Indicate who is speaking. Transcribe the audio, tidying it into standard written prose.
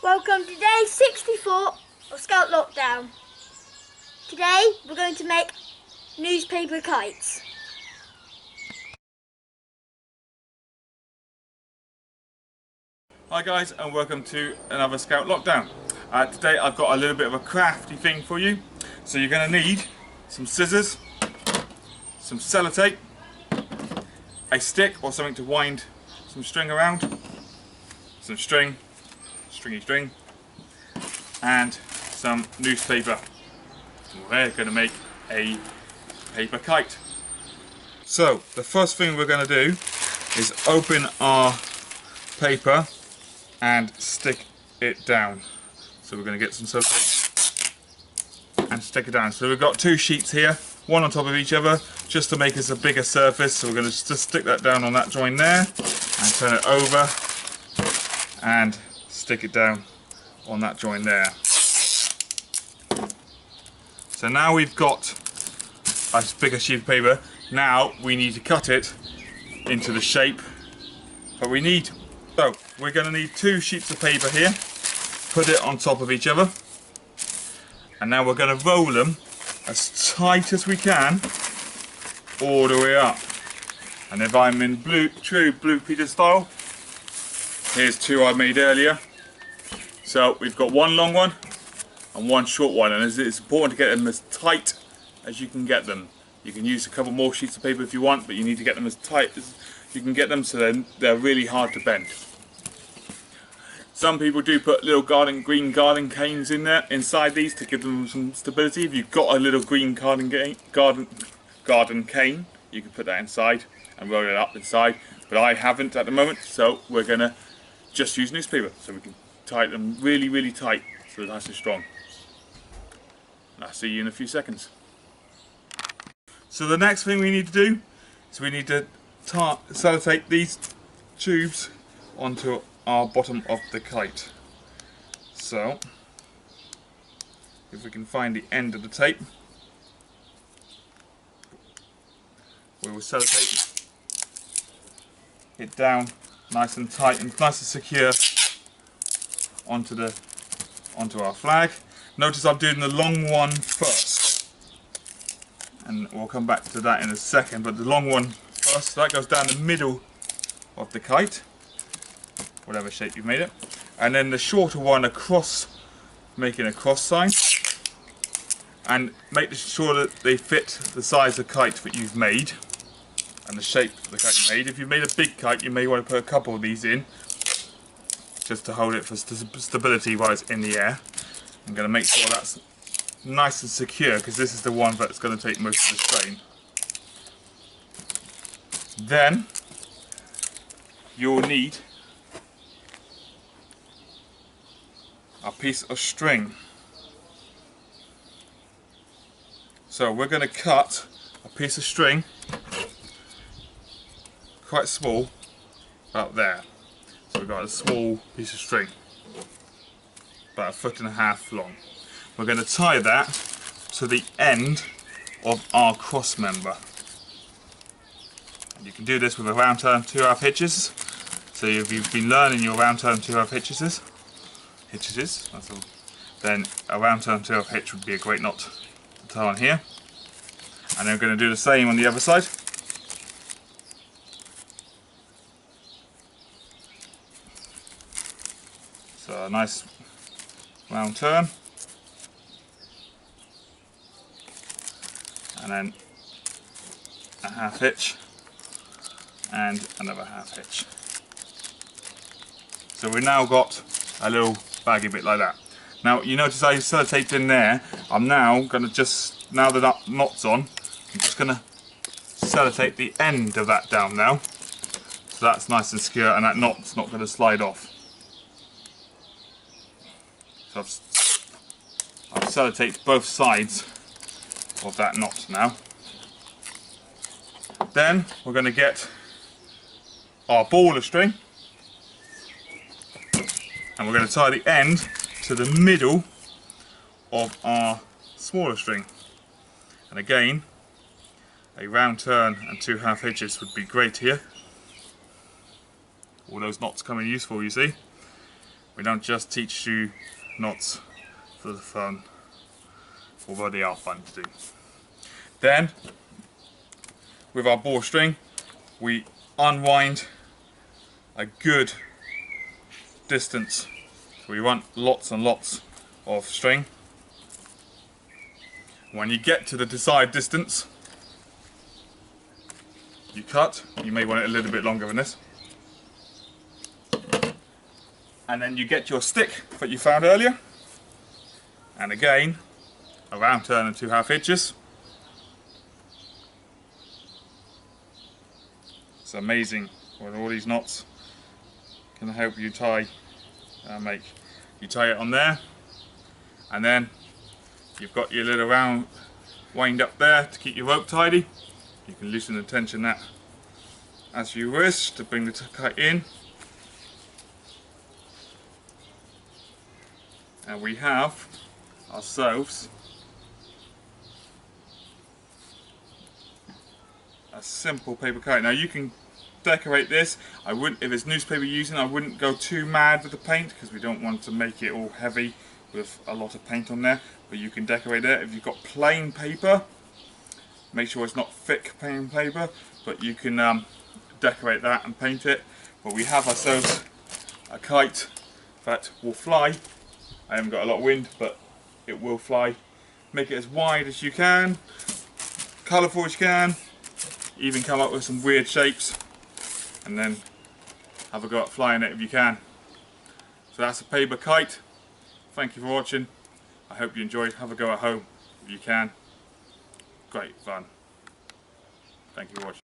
Speaker 1: Welcome to day 64 of Scout Lockdown. Today we're going to make newspaper kites.
Speaker 2: Hi guys, and welcome to another Scout Lockdown. Today I've got a little bit of a crafty thing for you. So you're going to need some scissors, some sellotape, a stick or something to wind some string around, some stringy string, and some newspaper. We're going to make a paper kite. So the first thing we're going to do is open our paper and stick it down. So we're going to get some sellotape and stick it down. So we've got two sheets here, one on top of each other, just to make us a bigger surface. So we're going to just stick that down on that join there and turn it over and stick it down on that join there. So now we've got a bigger sheet of paper. Now we need to cut it into the shape that we need. So we're going to need two sheets of paper here, put it on top of each other, and now we're going to roll them as tight as we can all the way up. And if I'm in true Blue Peter style, here's two I made earlier. So we've got one long one and one short one, and it's important to get them as tight as you can get them. You can use a couple more sheets of paper if you want, but you need to get them as tight as you can get them so they're really hard to bend. Some people do put little green garden canes in there inside these to give them some stability. If you've got a little green garden cane, you can put that inside and roll it up inside. But I haven't at the moment, so we're gonna just use newspaper so we can tie them really tight so they're nice and strong. And I'll see you in a few seconds. So the next thing we need to do is we need to sellotape these tubes onto our bottom of the kite. So if we can find the end of the tape, we will sellotape it down nice and tight and nice and secure onto our flag. Notice I'm doing the long one first, and we'll come back to that in a second, but the long one first, so that goes down the middle of the kite, whatever shape you've made it, and then the shorter one across, making a cross sign, and make sure that they fit the size of kite that you've made and the shape of the kite you made. If you've made a big kite, you may want to put a couple of these in just to hold it for stability while it's in the air. I'm going to make sure that's nice and secure because this is the one that's going to take most of the strain. Then you'll need a piece of string. So we're going to cut a piece of string quite small, about there. So we've got a small piece of string, about 1.5 foot long. We're going to tie that to the end of our cross member. And you can do this with a round turn 2/2 hitches. So if you've been learning your round turn 2/2 hitches, that's all, then a round turn 2/2 hitch would be a great knot to tie on here. And then we're going to do the same on the other side. So a nice round turn, and then a 1/2 hitch and another 1/2 hitch. So we've now got a little baggy bit like that. Now you notice I sellotaped in there. I'm now going to now the knot's on, I'm just going to sellotape the end of that down now, so that's nice and secure and that knot's not going to slide off. So I've sellotaped both sides of that knot now. Then we're going to get our ball of string and we're going to tie the end to the middle of our smaller string. And again, a round turn and 2/2 hitches would be great here. All those knots come in useful, you see. We don't just teach you knots for the fun, although they are fun to do. Then, with our ball string, we unwind a good distance. So we want lots and lots of string. When you get to the desired distance, you cut. You may want it a little bit longer than this. And then you get your stick that you found earlier. And again, a round turn and 2 half hitches. It's amazing what all these knots can help you tie make. You tie it on there, and then you've got your little round wind up there to keep your rope tidy. You can loosen and tension that as you wish to bring the kite in. And we have ourselves a simple paper kite. Now you can decorate this. I wouldn't, if it's newspaper using, I wouldn't go too mad with the paint because we don't want to make it all heavy with a lot of paint on there. But you can decorate it. If you've got plain paper, make sure it's not thick plain paper, but you can decorate that and paint it. But we have ourselves a kite that will fly. I haven't got a lot of wind, but it will fly. Make it as wide as you can, colourful as you can, even come up with some weird shapes, and then have a go at flying it if you can. So that's a paper kite. Thank you for watching. I hope you enjoyed. Have a go at home if you can. Great fun. Thank you for watching.